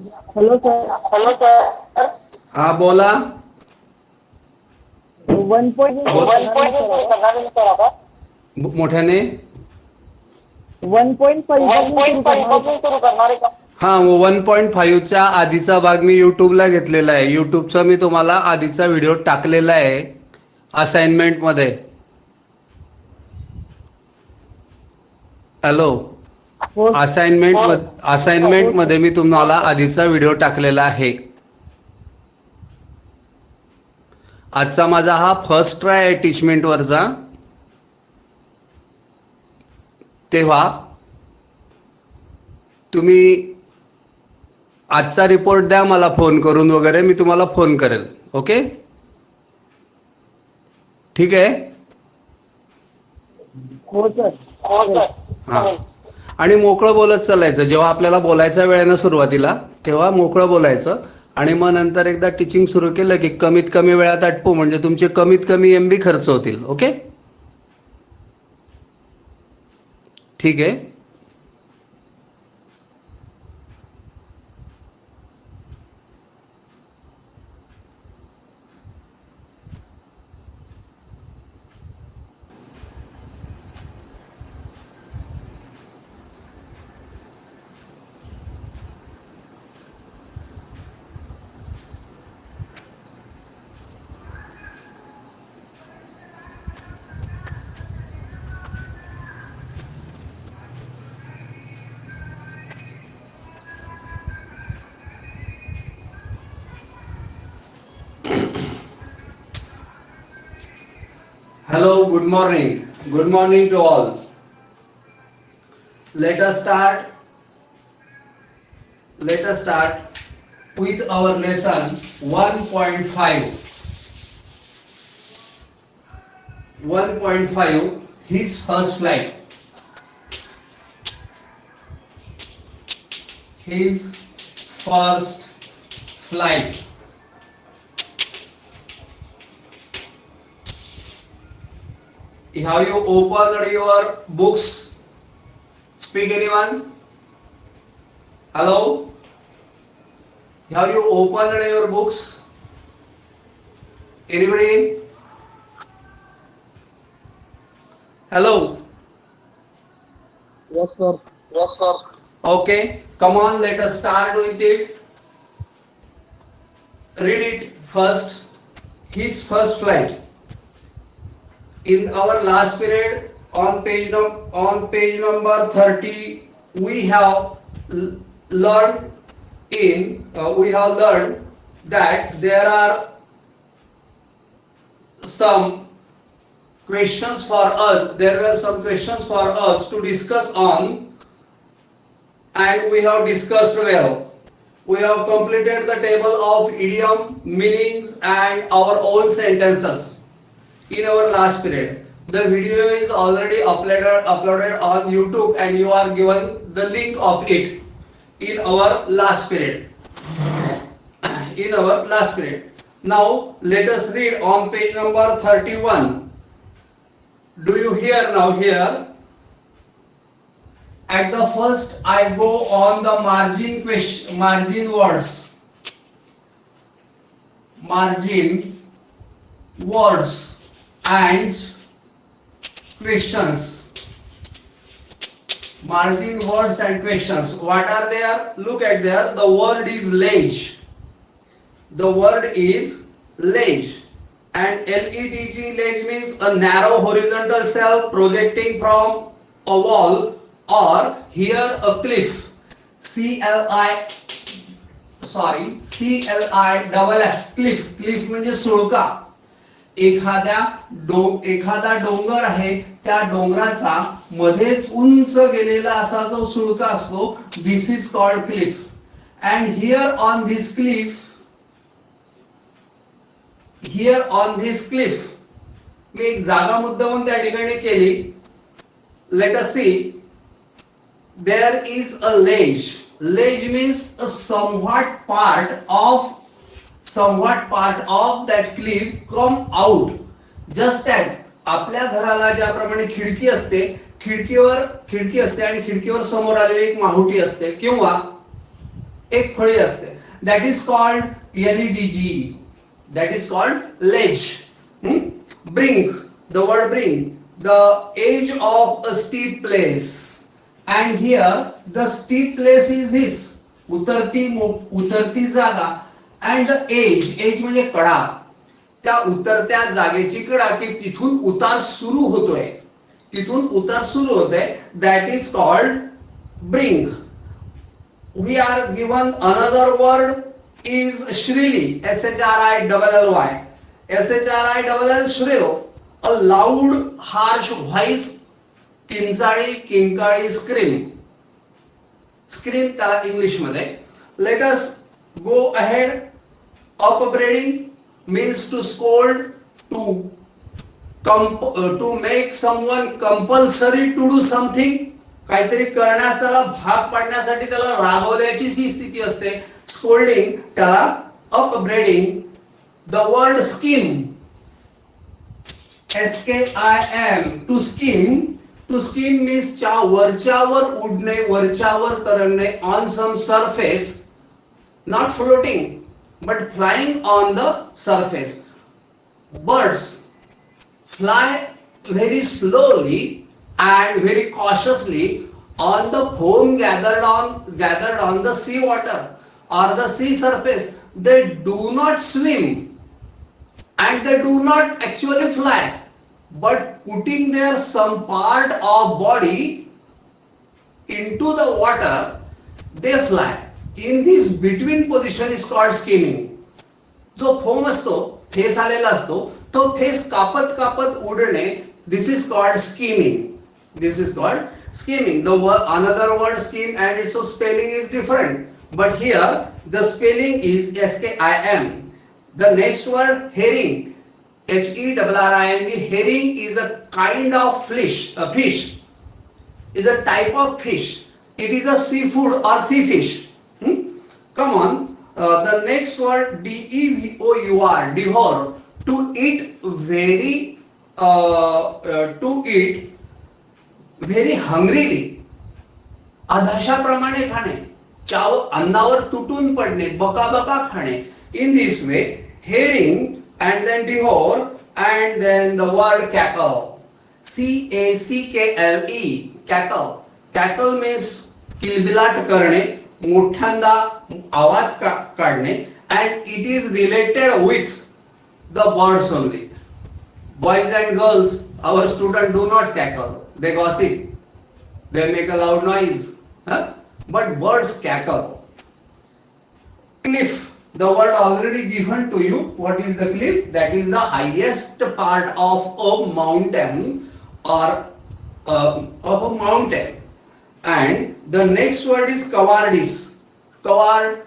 Hello sir. Hello sir. हा बोला. 1.6 बोल. करणार मी सर आता. मोठ्याने. 1.5 वन पासून सुरू पॉईंट फाईव्ह करणार आहे का? पासून सुरू करणार आहे का? हा 1.5च्या आधीचा भाग मी युट्यूबला घेतलेला आहे. युट्यूबचा मी तुम्हाला आधीचा व्हिडिओ टाकलेला आहे असाइनमेंटमध्ये. हॅलो. हो. असाइनमेंट हो सर. मध्ये मी तुम्हाला आधीचा व्हिडिओ टाकलेला आहे. आजचा माझा हा फर्स्ट ट्राय आहे टीचमेंट वरचा. तेव्हा तुम्ही आजचा रिपोर्ट द्या मला फोन करून वगैरे, मी तुम्हाला फोन करेल. ओके. ठीक आहे. हो सर. हो चालेल. सर. हां. आणि मोकळं बोलत चालायचं. जेव्हा आपल्याला बोलायचा वेळ आहे ना सुरुवातीला, तेव्हा मोकळं बोलायचं. आणि मग नंतर एकदा टीचिंग सुरू केलं की कमीत कमी वेळात आटपू, म्हणजे तुमचे कमीत कमी MB खर्च होतील. ओके. ठीक आहे. Hello, good morning. Good morning to all. Let us start with our lesson 1.5. 1.5, his first flight. His first flight. Have you opened your books? Speak anyone? Hello? Have you opened your books? Anybody? Hello? Yes sir. Yes, sir. Okay, come on, let us start with it. Read it first. His first flight. In our last period, on page number 30, we have learned that there are some questions for us. There were some questions for us to discuss on, and we have discussed well. We have completed the table of idiom, meanings, and our own sentences in our last period. The video is already uploaded on YouTube, and you are given the link of it in our last period. Now let us read on page number 31. Do you hear now? Here at the first I go on the margin words. Margin words and questions. Margin words and questions. What are there? Look at there. The word is ledge. The word is ledge. And LEDG, ledge means a narrow horizontal shelf projecting from a wall, or here a cliff. CLIFF, cliff म्हणजे सुळका. एखादा डोंगर आहे, त्या डोंगराचा मध्येच उंच गेलेला असा जो सुळका असतो, this is called cliff. And here on this cliff मी एक जागा मुद्दामून त्या ठिकाणी केली. Let us see. There is a ledge. Ledge means a somewhat part of that cliff come out. Just as आपल्या घराला ज्याप्रमाणे खिडकी असते आणि खिडकीवर समोर आलेली एक माहुटी असते, किंवा एक फळी असते, that is called LEDG, that is called ledge. Brink, the word brink, the edge of a steep place, and here the steep place is this, उतरती जागा, and the edge म्हणजे कडा, त्या उतरत्या जागेची कडा की तिथून उतार सुरू होतोय, that is called brink. We are given another word is shrilly, SHRILL, shrill, a loud harsh voice, किंचाळी किंकाळी, स्क्रीम त्याला इंग्लिश मध्ये. Let us go ahead. Upbraiding means to scold, to make someone compulsory to do something, काहीतरी करण्यास त्याला भाग पाडण्यासाठी त्याला रागवल्याची ही स्थिती असते. स्कोल्डिंग त्याला upbraiding. The word skim, SKIM, to skim. To skim means वरच्यावर उडणे, वरच्यावर तरंगणे, on some surface, not floating but flying on the surface. Birds fly very slowly and very cautiously on the foam gathered on the sea water or the sea surface. They do not swim and they do not actually fly, but putting their some part of body into the water, they fly. In this between position is called skimming. जो foam असतो, face आलेला असतो, तो face कापत कापत उडणे, this is called skimming. The another word skim and its spelling is different, but here the spelling is SKIM. The next word herring, HERRING. Herring is a kind of fish. A fish is a type of fish. It is a seafood or sea fish. Come on. The next word DEVOUR, devour. To eat very hungrily. अधाशाप्रमाणे खाणे, चाव अन्नावर तुटून पडणे, बकाबका खाणे. In this way, herring and then devour, and then the word cackle, CACKLE, cackle means किलबिलाट करणे, मोठ्यांदा आवाज काढणे, and it is related with the birds only. Boys and girls, our students do not cackle, they gossip, they make a loud noise, but birds cackle. Cliff, the word already given to you. What is the cliff? That is the highest part of a mountain or of a mountain. And the next word is cowardice. Coward,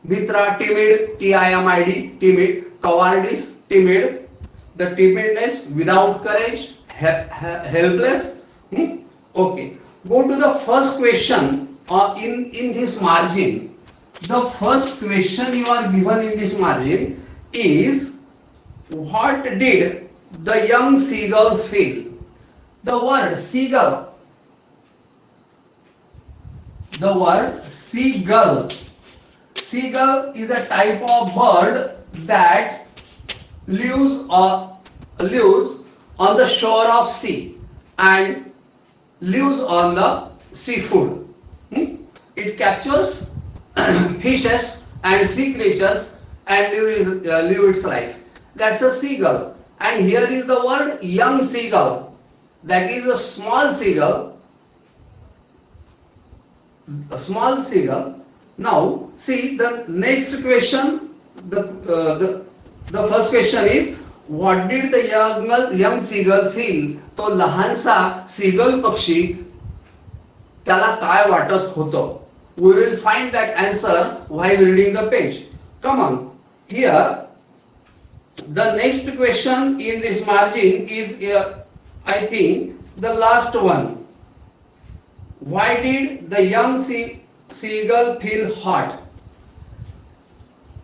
Mitra, timid, TIMID, timid. Cowardice, timid. The timidness, without courage, helpless. Okay. Go to the first question in this margin. The first question you are given in this margin is, what did the young seagull feel? The word seagull is a type of bird that lives on the shore of sea and lives on the seafood. It captures fishes and sea creatures and live its life. That's a seagull. And here is the word young seagull. That is a small seagull. Now see the next question. The first question is, what did the young seagull feel? तो लहानसा seagull पक्षी त्याला काय वाटत होतं? We will find that answer while reading the page. Come on. Here, the next question in this margin is, I think, the last one. Why did the young seagull feel hot?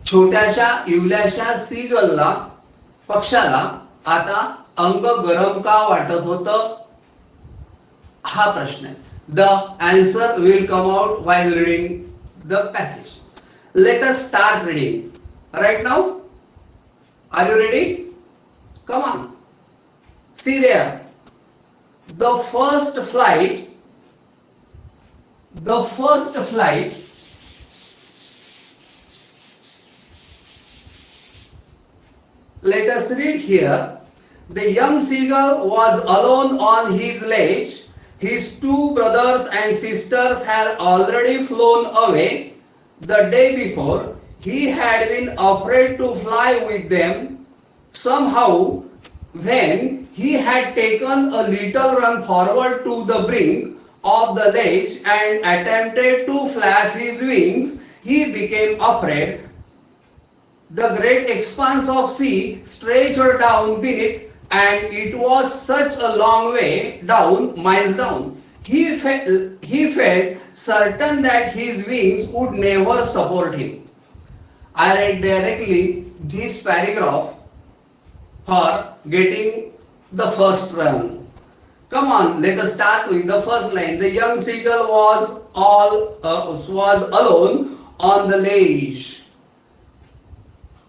छोट्याशा इवल्याशा सीगलला, पक्षाला आता अंग गरम का वाटत होतं? हा प्रश्न आहे. The answer will come out while reading the passage. Let us start reading right now. Are you ready? Come on. See there. The first flight let us read here. The young seagull was alone on his ledge. His two brothers and sisters had already flown away the day before. He had been afraid to fly with them. Somehow, when he had taken a little run forward to the brink of the ledge and attempted to flap his wings, he became afraid. The great expanse of sea stretched down beneath, and it was such a long way down, miles down. He felt certain that his wings would never support him. I read directly this paragraph for getting the first run. Come on, let us start with the first line. The young seagull was alone on the ledge.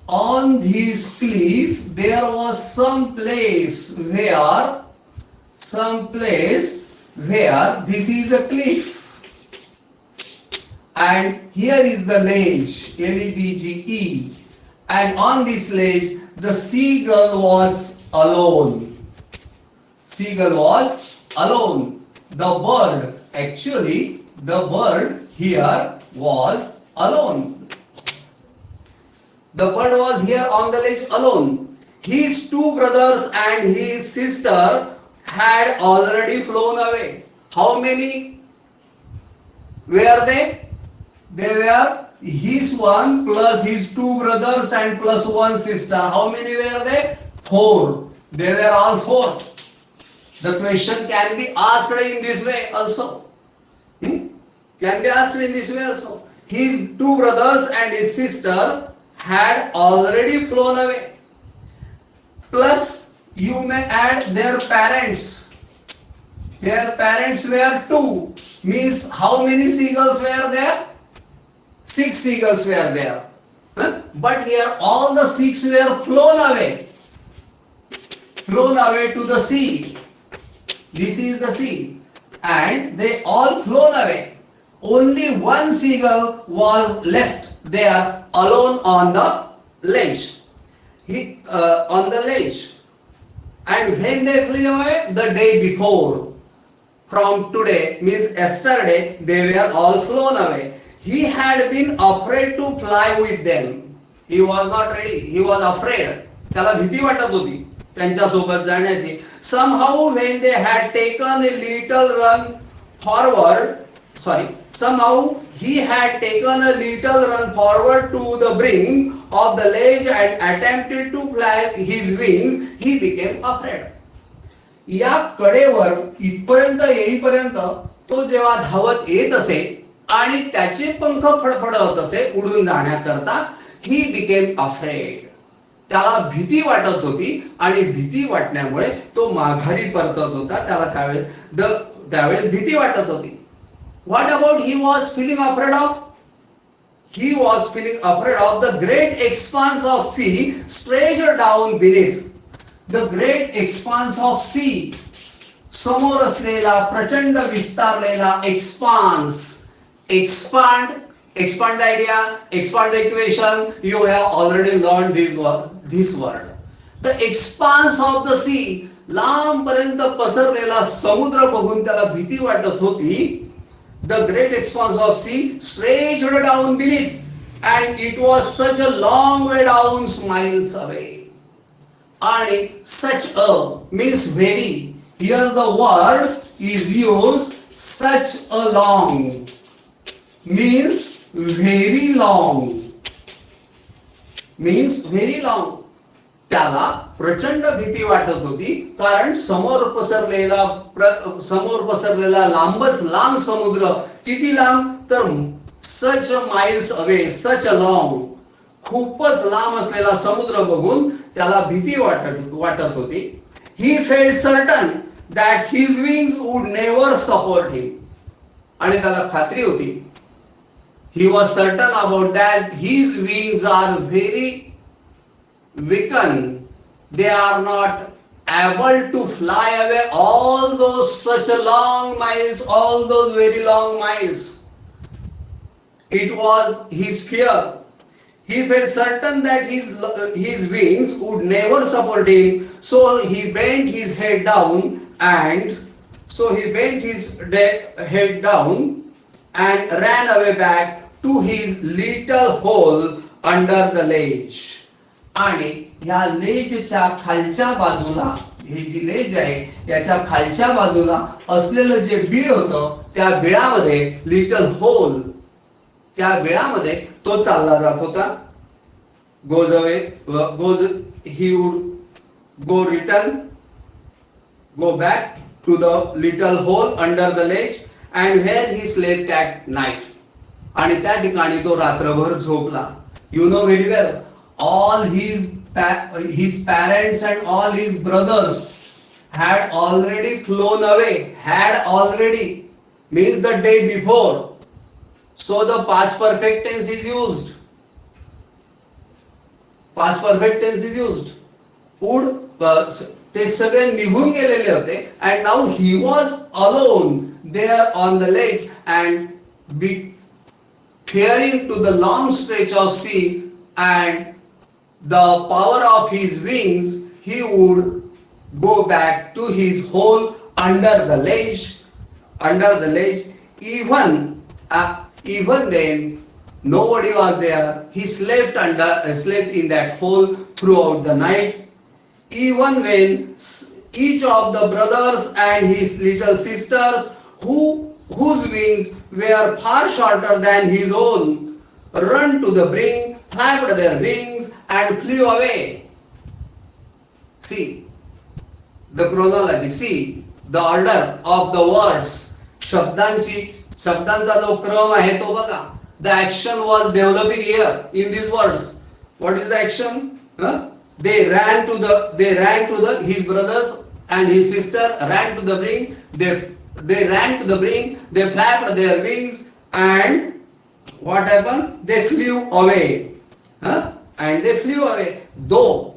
On this cliff, there was some place where this is the cliff, and here is the ledge, Ledge, and on this ledge the seagull was alone. Seagull was alone. The bird here was alone. The bird was here on the ledge alone. His two brothers and his sister had already flown away. How many were they? They were his one plus his two brothers and plus one sister. How many were they? 4. They were all 4. The question can be asked in this way also. Can be asked in this way also. His two brothers and his sister had already flown away. Plus, you may add their parents. Their parents were 2. Means how many seagulls were there? 6 seagulls were there. But here all the 6 were flown away. Flown away to the sea. This is the sea. And they all flown away. Only one seagull was left there alone on the ledge. On the ledge. And when they flew away? The day before. From today, means yesterday, they were all flown away. He had been afraid to fly with them. He was not ready. He was afraid. त्याला भीती वाटत होती त्यांच्या सोबत जाण्याची. Somehow when they had taken a little run forward, somehow he had taken a little run forward to the brink of the ledge and attempted to fly his wings, he became afraid. या कडेवर इथपर्यंत येईपर्यंत तो जेव्हा धावत येत असे आणि त्याचे पंख फडफडत असे उडून जाण्याकरता, he became afraid. त्याला भीती वाटत होती आणि भीती वाटण्यामुळे तो माघारी परतत होता. त्याला त्यावेळेस भीती वाटत होती. What about he was feeling afraid of? He was feeling afraid of the great expanse of sea stretched down beneath. The great expanse of sea. समोर असलेला प्रचंड विस्तारलेला expanse. Expand the idea, expand the equation. You have already learned this word. The expanse of the sea. लांबपर्यंत पसरलेला समुद्र बघून त्याला भीती वाटत होती. The great expanse of sea stretched down beneath, and it was such a long way down, miles away. And such a means very. Here the word is used. Such a long means very long. Means very long. त्याला प्रचंड भीती वाटत होती कारण समोर पसरलेला लांबच लांब समुद्र. किती लांब तर सच माइल्स अवे, सच लॉंग, खूपच लांब असलेला समुद्र बघून त्याला भीती वाटत होती. He felt certain that his wings would never support him. आणि त्याला खात्री होती he was certain about that his wings are very weakened. They are not able to fly away all those such a long miles, all those very long miles. It was his fear. He felt certain that his wings would never support him, so he bent his head down and head down and ran away back to his little hole under the ledge. आणि ह्या लेजच्या खालच्या बाजूला, ही जी लेज आहे याच्या खालच्या बाजूला असलेलं जे बीळ होतं त्या बिळामध्ये, लिटल होल, त्या बिळामध्ये तो चालला जात होता. Goes away, he would go back to the little hole under the ledge and where he slept at night. आणि त्या ठिकाणी तो रात्रभर झोपला. You know very well, all his parents and all his brothers had already flown away. Had already means the day before. So the past perfect tense is used. Past perfect tense is used. ते सगळे निघून गेलेले होते and now he was alone there on the ledge and fearing to the long stretch of sea and the power of his wings, he would go back to his hole under the ledge. Even then nobody was there. He slept in that hole throughout the night. Even when each of the brothers and his little sisters, whose wings were far shorter than his own, run to the brink, flapped their wings and flew away. See the chronology, see the order of the words. शब्दांचा जो क्रम आहे तो बघा. The action was developing here in these words. What is the action? They ran to the his brothers and his sister ran to the brink. They ran to the brink. They flapped their wings and what happened? They flew away. And they flew away. Though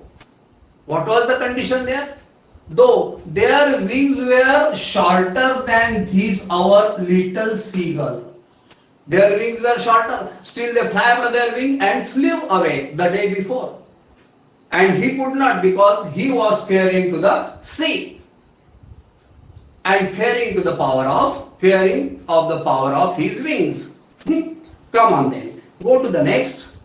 what was the condition there? Though their wings were shorter than these our little seagull. Their wings were shorter. Still they flapped their wings and flew away the day before. And he could not because he was fearing to the sea and fearing of the power of his wings. Come on then. Go to the next.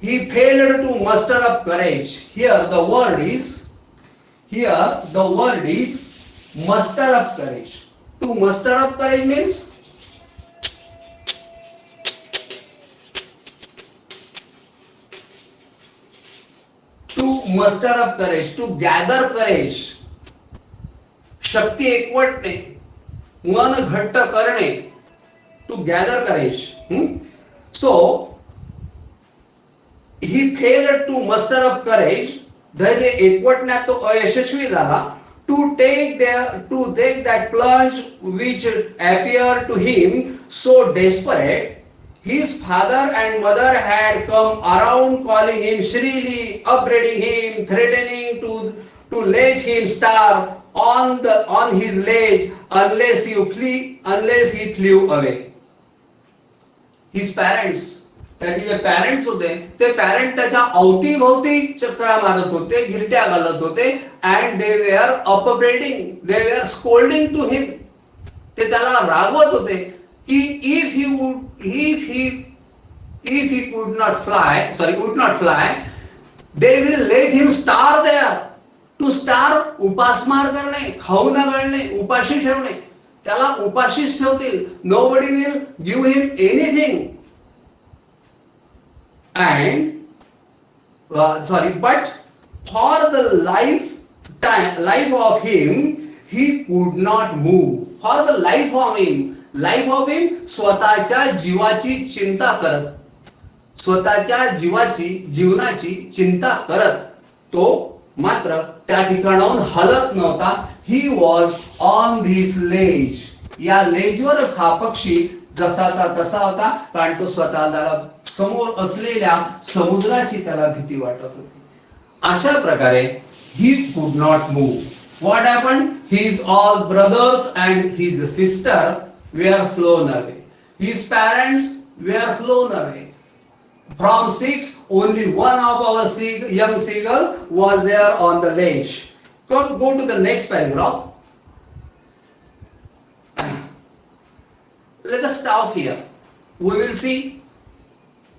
He failed to muster up courage. Here the word is muster up courage. To muster up courage means muster up courage, to gather courage. शक्ती एकवटणे, मन घट्ट करणे, to gather courage. So he failed to muster up courage. धैर्य एकवटण्यात तो अयशस्वी झाला. To take that plunge which appeared to him so desperate. His father and mother had come around calling him shrilly, upbraiding him, threatening to let him starve on his ledge unless he flew away. His parents, त्याचे जे parents होते ते parent त्याच्या अवतीभोवती चक्रा मारत होते, घिरट्या घालत होते and they were upbraiding, they were scolding to him. ते त्याला रागवत होते की if he would not fly, they will let him starve there. To starve, उपासमार करणे, खाऊ न घालणे, उपाशी ठेवणे, त्याला उपाशीच ठेवतील. Nobody will give him anything. But for the life of him, he could not move. For the life of him, स्वतःच्या जीवाची चिंता करत, स्वतःच्या जीवनाची चिंता करत तो मात्र त्या ठिकाणाहून हलत नव्हता. He was on this ledge. या लेजवरच हा पक्षी जसाचा तसा होता, कारण तो स्वतःला समोर असलेल्या समुद्राची त्याला भीती वाटत होती. अशा प्रकारे he could not move. What happened? His all brothers and his sister were flown away. His parents were flown away. From 6, only one of our young seagull was there on the ledge. Go to the next paragraph. Let us stop here. We will see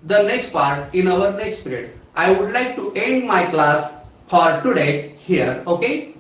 the next part in our next period. I would like to end my class for today here. Okay.